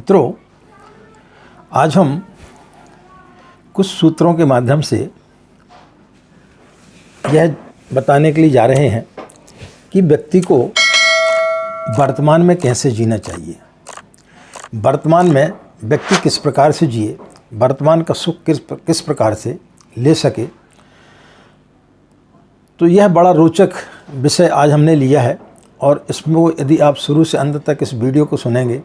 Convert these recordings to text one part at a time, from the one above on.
मित्रों, आज हम कुछ सूत्रों के माध्यम से यह बताने के लिए जा रहे हैं कि व्यक्ति को वर्तमान में कैसे जीना चाहिए, वर्तमान में व्यक्ति किस प्रकार से जिए, वर्तमान का सुख किस प्रकार से ले सके। तो यह बड़ा रोचक विषय आज हमने लिया है और इसमें यदि आप शुरू से अंत तक इस वीडियो को सुनेंगे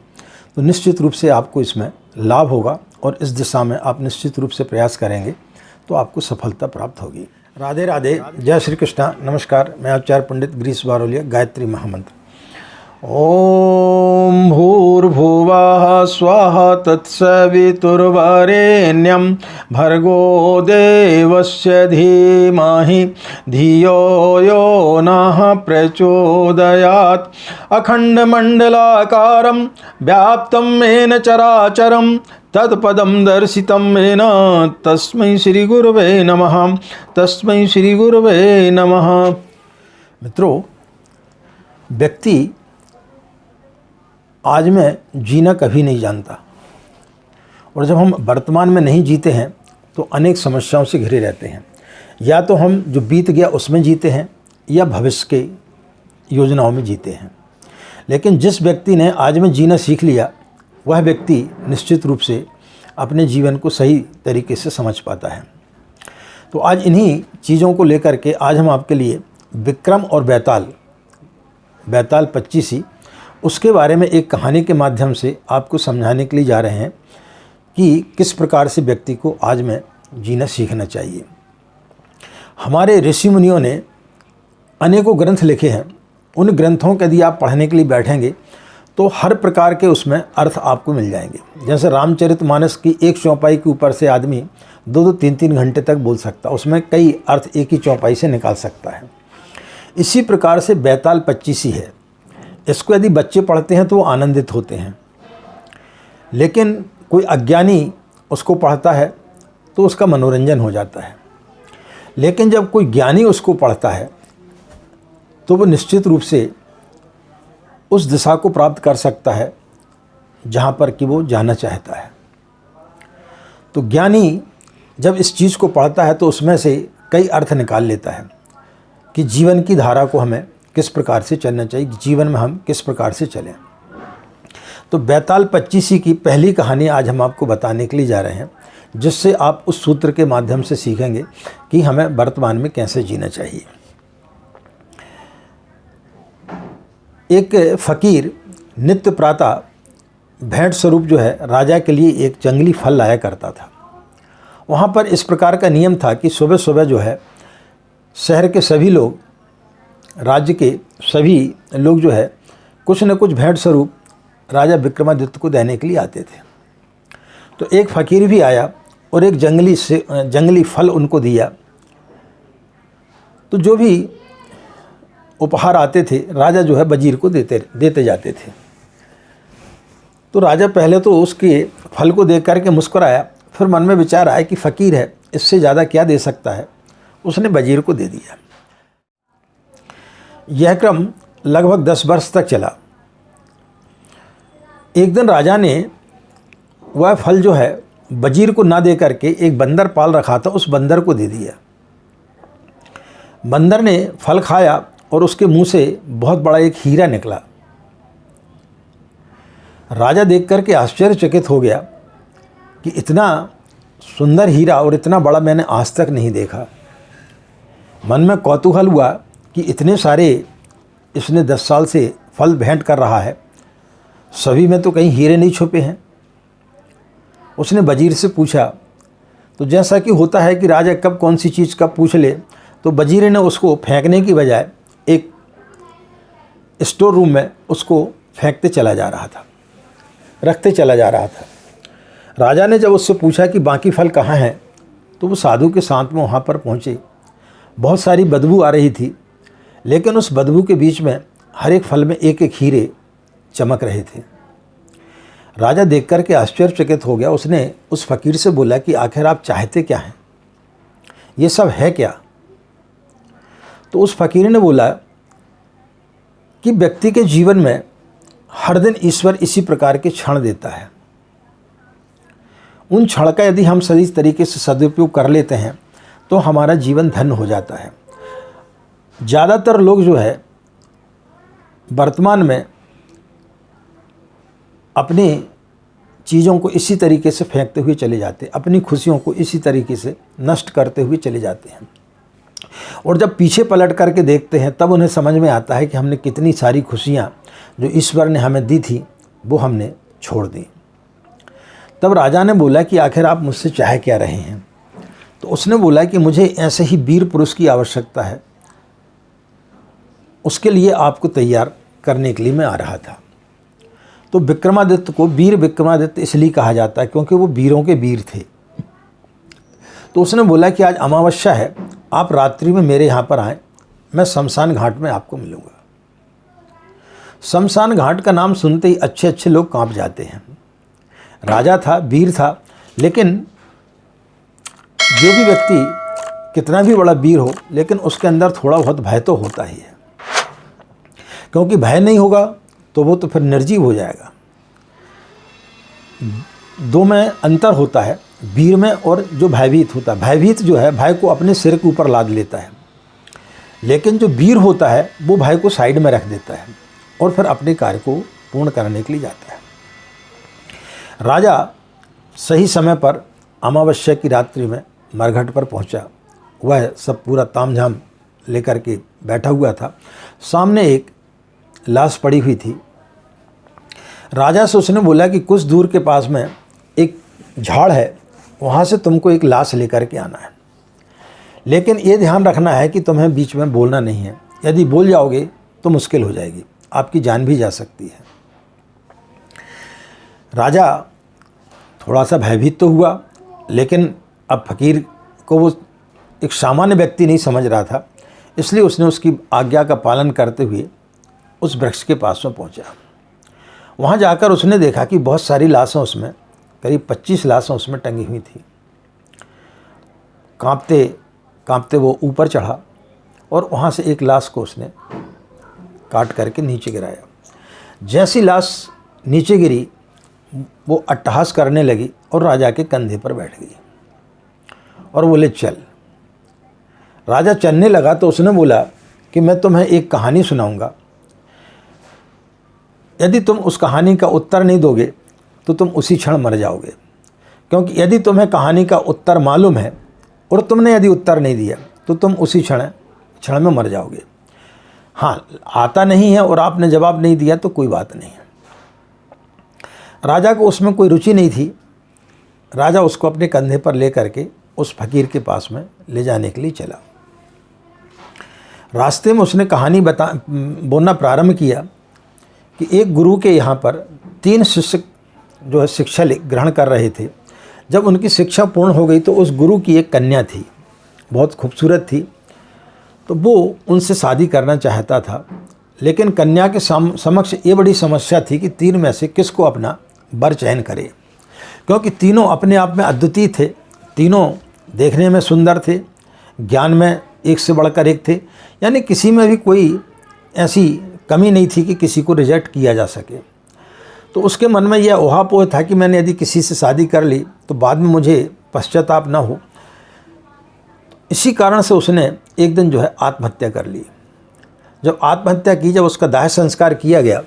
तो निश्चित रूप से आपको इसमें लाभ होगा और इस दिशा में आप निश्चित रूप से प्रयास करेंगे तो आपको सफलता प्राप्त होगी। राधे राधे, जय श्री कृष्णा। नमस्कार, मैं आचार्य पंडित गिरीश बारोलिया। गायत्री महामंत्र। ओम भूर्भुवः स्वः तत्सवितुर्वरेण्यं भर्गो देवस्य धीमहि धियो यो नः प्रचोदयात्। अखण्डमण्डलाकारं व्याप्तं येन चराचरं तत्पदं दर्शितं येन तस्मै श्री गुरवे नमः। तस्मै श्री गुरवे नमः। मित्रों, व्यक्ति आज में जीना कभी नहीं जानता और जब हम वर्तमान में नहीं जीते हैं तो अनेक समस्याओं से घिरे रहते हैं। या तो हम जो बीत गया उसमें जीते हैं या भविष्य के योजनाओं में जीते हैं। लेकिन जिस व्यक्ति ने आज में जीना सीख लिया वह व्यक्ति निश्चित रूप से अपने जीवन को सही तरीके से समझ पाता है। तो आज इन्हीं चीज़ों को लेकर के आज हम आपके लिए विक्रम और बैताल 25 उसके बारे में एक कहानी के माध्यम से आपको समझाने के लिए जा रहे हैं कि किस प्रकार से व्यक्ति को आज में जीना सीखना चाहिए। हमारे ऋषि मुनियों ने अनेकों ग्रंथ लिखे हैं। उन ग्रंथों को यदि आप पढ़ने के लिए बैठेंगे तो हर प्रकार के उसमें अर्थ आपको मिल जाएंगे। जैसे रामचरितमानस की एक चौपाई के ऊपर से आदमी 2-2, 3-3 घंटे तक बोल सकता, उसमें कई अर्थ एक ही चौपाई से निकाल सकता है। इसी प्रकार से बैताल 25 है। इसको यदि बच्चे पढ़ते हैं तो वो आनंदित होते हैं, लेकिन कोई अज्ञानी उसको पढ़ता है तो उसका मनोरंजन हो जाता है। लेकिन जब कोई ज्ञानी उसको पढ़ता है तो वो निश्चित रूप से उस दिशा को प्राप्त कर सकता है जहाँ पर कि वो जाना चाहता है। तो ज्ञानी जब इस चीज़ को पढ़ता है तो उसमें से कई अर्थ निकाल लेता है कि जीवन की धारा को हमें किस प्रकार से चलना चाहिए, जीवन में हम किस प्रकार से चलें। तो बैताल 25 की पहली कहानी आज हम आपको बताने के लिए जा रहे हैं, जिससे आप उस सूत्र के माध्यम से सीखेंगे कि हमें वर्तमान में कैसे जीना चाहिए। एक फकीर नित्य प्रातः भेंट स्वरूप जो है राजा के लिए एक जंगली फल लाया करता था। वहाँ पर इस प्रकार का नियम था कि सुबह सुबह जो है शहर के सभी लोग, राज्य के सभी लोग जो है कुछ न कुछ भेंट स्वरूप राजा विक्रमादित्य को देने के लिए आते थे। तो एक फकीर भी आया और एक जंगली फल उनको दिया। तो जो भी उपहार आते थे राजा जो है वजीर को देते जाते थे। तो राजा पहले तो उसके फल को देख करके मुस्कुराया, फिर मन में विचार आया कि फ़कीर है, इससे ज़्यादा क्या दे सकता है। उसने वजीर को दे दिया। यह क्रम लगभग 10 वर्ष तक चला। एक दिन राजा ने वह फल जो है वजीर को ना दे करके एक बंदर पाल रखा था, उस बंदर को दे दिया। बंदर ने फल खाया और उसके मुंह से बहुत बड़ा एक हीरा निकला। राजा देख करके आश्चर्यचकित हो गया कि इतना सुंदर हीरा और इतना बड़ा मैंने आज तक नहीं देखा। मन में कौतूहल हुआ कि इतने सारे इसने 10 साल से फल भेंट कर रहा है, सभी में तो कहीं हीरे नहीं छुपे हैं। उसने वजीर से पूछा। तो जैसा कि होता है कि राजा कब कौन सी चीज़ कब पूछ ले, तो वजीर ने उसको फेंकने की बजाय एक स्टोर रूम में उसको फेंकते चला जा रहा था, रखते चला जा रहा था। राजा ने जब उससे पूछा कि बाकी फल कहाँ हैं, तो वो साधु के साथ में वहाँ पर पहुँचे। बहुत सारी बदबू आ रही थी, लेकिन उस बदबू के बीच में हर एक फल में एक एक हीरे चमक रहे थे। राजा देख कर के आश्चर्यचकित हो गया। उसने उस फकीर से बोला कि आखिर आप चाहते क्या हैं, ये सब है क्या। तो उस फकीर ने बोला कि व्यक्ति के जीवन में हर दिन ईश्वर इसी प्रकार के क्षण देता है उन क्षण का यदि हम सही तरीके से सदुपयोग कर लेते हैं तो हमारा जीवन धन्य हो जाता है। ज़्यादातर लोग जो है वर्तमान में अपनी चीज़ों को इसी तरीके से फेंकते हुए चले जाते हैं, अपनी खुशियों को इसी तरीके से नष्ट करते हुए चले जाते हैं। और जब पीछे पलट करके देखते हैं तब उन्हें समझ में आता है कि हमने कितनी सारी खुशियाँ जो ईश्वर ने हमें दी थी वो हमने छोड़ दी। तब राजा ने बोला कि आखिर आप मुझसे चाह क्या रहे हैं? तो उसने बोला कि मुझे ऐसे ही वीर पुरुष की आवश्यकता है, उसके लिए आपको तैयार करने के लिए मैं आ रहा था। तो विक्रमादित्य को वीर विक्रमादित्य इसलिए कहा जाता है क्योंकि वो वीरों के वीर थे। तो उसने बोला कि आज अमावस्या है, आप रात्रि में मेरे यहाँ पर आएँ, मैं शमशान घाट में आपको मिलूँगा। शमशान घाट का नाम सुनते ही अच्छे अच्छे लोग कांप जाते हैं। राजा था, वीर था, लेकिन जो भी व्यक्ति कितना भी बड़ा वीर हो लेकिन उसके अंदर थोड़ा बहुत भय तो होता ही है, क्योंकि भय नहीं होगा तो वो तो फिर निर्जीव हो जाएगा। दो में अंतर होता है, वीर में और जो भयभीत होता है। भयभीत जो है भय को अपने सिर के ऊपर लाद लेता है, लेकिन जो वीर होता है वो भय को साइड में रख देता है और फिर अपने कार्य को पूर्ण करने के लिए जाता है। राजा सही समय पर अमावस्या की रात्रि में मरघट पर पहुंचा। वह सब पूरा तामझाम लेकर के बैठा हुआ था। सामने एक लाश पड़ी हुई थी। राजा से उसने बोला कि कुछ दूर के पास में एक झाड़ है, वहाँ से तुमको एक लाश लेकर के आना है, लेकिन ये ध्यान रखना है कि तुम्हें बीच में बोलना नहीं है। यदि बोल जाओगे तो मुश्किल हो जाएगी, आपकी जान भी जा सकती है। राजा थोड़ा सा भयभीत तो हुआ, लेकिन अब फकीर को वो एक सामान्य व्यक्ति नहीं समझ रहा था, इसलिए उसने उसकी आज्ञा का पालन करते हुए उस वृक्ष के पास में पहुंचा। वहां जाकर उसने देखा कि बहुत सारी लाशें उसमें, करीब 25 लाशें उसमें टंगी हुई थी। कांपते कांपते वो ऊपर चढ़ा और वहां से एक लाश को उसने काट करके नीचे गिराया। जैसी लाश नीचे गिरी वो अट्टहास करने लगी और राजा के कंधे पर बैठ गई और बोले चल। राजा चलने लगा तो उसने बोला कि मैं तुम्हें एक कहानी सुनाऊंगा, यदि तुम उस कहानी का उत्तर नहीं दोगे तो तुम उसी क्षण मर जाओगे, क्योंकि यदि तुम्हें कहानी का उत्तर मालूम है और तुमने यदि उत्तर नहीं दिया तो तुम उसी क्षण में मर जाओगे। हाँ, आता नहीं है और आपने जवाब नहीं दिया तो कोई बात नहीं है। राजा को उसमें कोई रुचि नहीं थी। राजा उसको अपने कंधे पर ले करके उस फकीर के पास में ले जाने के लिए चला। रास्ते में उसने कहानी बोलना प्रारंभ किया कि एक गुरु के यहाँ पर 3 शिष्य जो है शिक्षा ग्रहण कर रहे थे। जब उनकी शिक्षा पूर्ण हो गई तो उस गुरु की एक कन्या थी, बहुत खूबसूरत थी, तो वो उनसे शादी करना चाहता था। लेकिन कन्या के समक्ष ये बड़ी समस्या थी कि 3 में से किसको अपना वर चयन करे, क्योंकि तीनों अपने आप में अद्वितीय थे, तीनों देखने में सुंदर थे, ज्ञान में एक से बढ़कर एक थे, यानी किसी में भी कोई ऐसी कमी नहीं थी कि किसी को रिजेक्ट किया जा सके। तो उसके मन में यह ऊहापोह था कि मैंने यदि किसी से शादी कर ली तो बाद में मुझे पश्चाताप ना हो। इसी कारण से उसने एक दिन जो है आत्महत्या कर ली। जब आत्महत्या की, जब उसका दाह संस्कार किया गया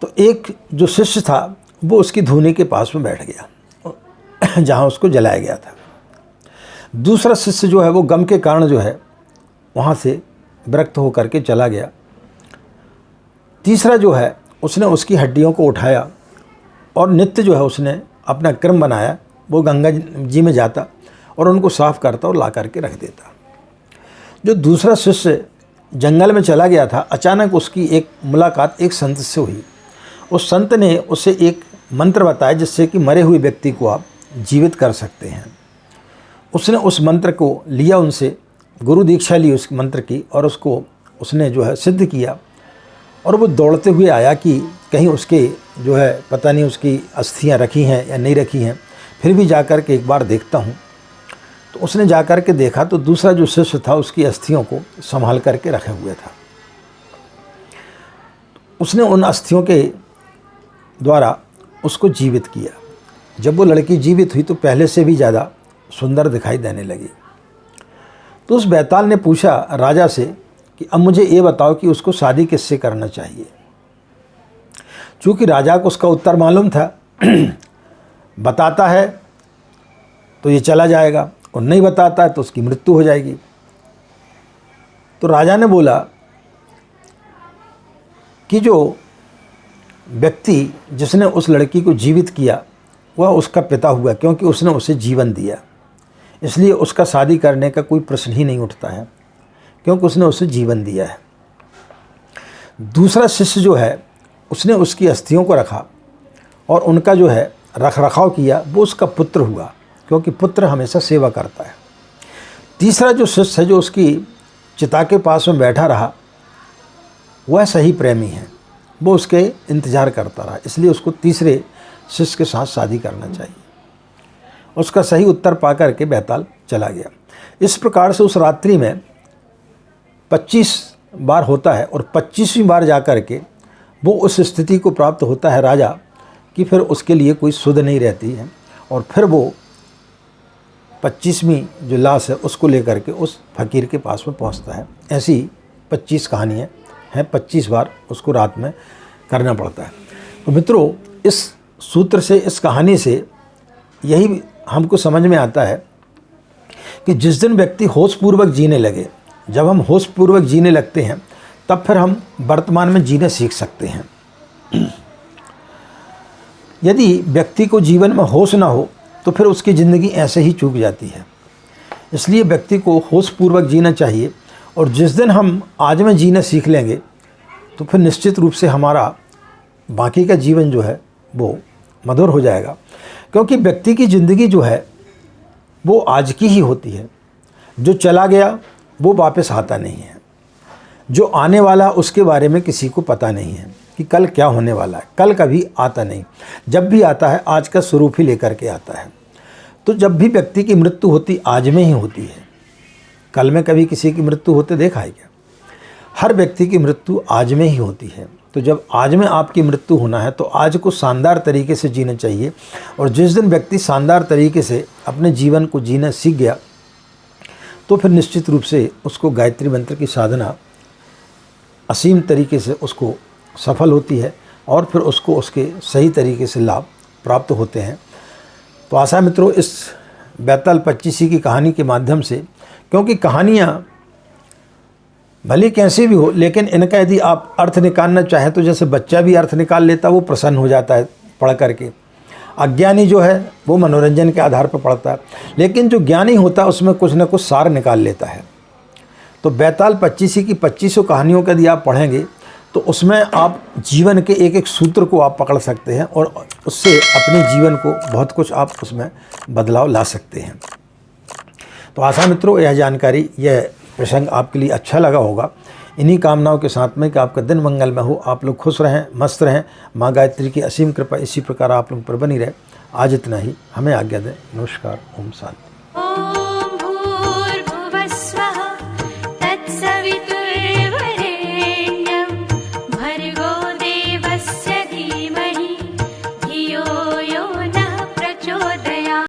तो एक जो शिष्य था वो उसकी धूनी के पास में बैठ गया जहाँ उसको जलाया गया था। दूसरा शिष्य जो है वो गम के कारण जो है वहाँ से विरक्त होकर के चला गया। तीसरा जो है उसने उसकी हड्डियों को उठाया और नित्य जो है उसने अपना क्रम बनाया, वो गंगा जी में जाता और उनको साफ करता और ला करके रख देता। जो दूसरा शिष्य जंगल में चला गया था, अचानक उसकी एक मुलाकात एक संत से हुई। उस संत ने उसे एक मंत्र बताया जिससे कि मरे हुए व्यक्ति को आप जीवित कर सकते हैं। उसने उस मंत्र को लिया, उनसे गुरु दीक्षा ली उस मंत्र की, और उसको उसने जो है सिद्ध किया। और वो दौड़ते हुए आया कि कहीं उसके जो है पता नहीं उसकी अस्थियां रखी हैं या नहीं रखी हैं, फिर भी जाकर के एक बार देखता हूँ। तो उसने जाकर के देखा तो दूसरा जो शिष्य था उसकी अस्थियों को संभाल करके रखे हुए था। उसने उन अस्थियों के द्वारा उसको जीवित किया। जब वो लड़की जीवित हुई तो पहले से भी ज़्यादा सुंदर दिखाई देने लगी। तो उस बैताल ने पूछा राजा से कि अब मुझे ये बताओ कि उसको शादी किससे करना चाहिए। चूँकि राजा को उसका उत्तर मालूम था, बताता है तो ये चला जाएगा और नहीं बताता है तो उसकी मृत्यु हो जाएगी। तो राजा ने बोला कि जो व्यक्ति जिसने उस लड़की को जीवित किया वह उसका पिता हुआ, क्योंकि उसने उसे जीवन दिया, इसलिए उसका शादी करने का कोई प्रश्न ही नहीं उठता है, क्योंकि उसने उसे जीवन दिया है। दूसरा शिष्य जो है उसने उसकी अस्थियों को रखा और उनका जो है रख रखाव किया, वो उसका पुत्र हुआ, क्योंकि पुत्र हमेशा सेवा करता है। तीसरा जो शिष्य है जो उसकी चिता के पास में बैठा रहा, वह सही प्रेमी है, वो उसके इंतज़ार करता रहा, इसलिए उसको तीसरे शिष्य के साथ शादी करना चाहिए। उसका सही उत्तर पा करके बैताल चला गया। इस प्रकार से उस रात्रि में 25 बार होता है और 25वीं बार जा कर के वो उस स्थिति को प्राप्त होता है राजा कि फिर उसके लिए कोई सुध नहीं रहती है, और फिर वो 25वीं जो लाश है उसको लेकर के उस फकीर के पास में पहुंचता है। ऐसी 25 कहानियाँ हैं, 25 बार उसको रात में करना पड़ता है। तो मित्रों, इस सूत्र से, इस कहानी से यही हमको समझ में आता है कि जिस दिन व्यक्ति होशपूर्वक जीने लगे, जब हम होशपूर्वक जीने लगते हैं तब फिर हम वर्तमान में जीने सीख सकते हैं। यदि व्यक्ति को जीवन में होश ना हो तो फिर उसकी ज़िंदगी ऐसे ही चूक जाती है। इसलिए व्यक्ति को होशपूर्वक जीना चाहिए, और जिस दिन हम आज में जीना सीख लेंगे तो फिर निश्चित रूप से हमारा बाकी का जीवन जो है वो मधुर हो जाएगा, क्योंकि व्यक्ति की ज़िंदगी जो है वो आज की ही होती है। जो चला गया वो वापस आता नहीं है, जो आने वाला उसके बारे में किसी को पता नहीं है कि कल क्या होने वाला है। कल कभी आता नहीं, जब भी आता है आज का स्वरूप ही लेकर के आता है। तो जब भी व्यक्ति की मृत्यु होती आज में ही होती है, कल में कभी किसी की मृत्यु होते देखा है क्या? हर व्यक्ति की मृत्यु आज में ही होती है। तो जब आज में आपकी मृत्यु होना है तो आज को शानदार तरीके से जीना चाहिए, और जिस दिन व्यक्ति शानदार तरीके से अपने जीवन को जीना सीख गया तो फिर निश्चित रूप से उसको गायत्री मंत्र की साधना असीम तरीके से उसको सफल होती है, और फिर उसको उसके सही तरीके से लाभ प्राप्त होते हैं। तो आशा मित्रों, इस बैताल 25 की कहानी के माध्यम से, क्योंकि कहानियाँ भले कैसे भी हो, लेकिन इनका यदि आप अर्थ निकालना चाहें तो जैसे बच्चा भी अर्थ निकाल लेता है, वो प्रसन्न हो जाता है पढ़ करके। अज्ञानी जो है वो मनोरंजन के आधार पर पढ़ता है, लेकिन जो ज्ञानी होता है उसमें कुछ न कुछ सार निकाल लेता है। तो बैताल 25 की 25 कहानियों का यदि आप पढ़ेंगे तो उसमें आप जीवन के एक एक सूत्र को आप पकड़ सकते हैं, और उससे अपने जीवन को बहुत कुछ आप उसमें बदलाव ला सकते हैं। तो आशा मित्रों, यह जानकारी, यह प्रसंग आपके लिए अच्छा लगा होगा। इन्हीं कामनाओं के साथ में कि आपका दिन मंगलमय हो, आप लोग खुश रहें, मस्त रहें, माँ गायत्री की असीम कृपा इसी प्रकार आप लोगों पर बनी रहे। आज इतना ही, हमें आज्ञा दें। नमस्कार, ओम शांति।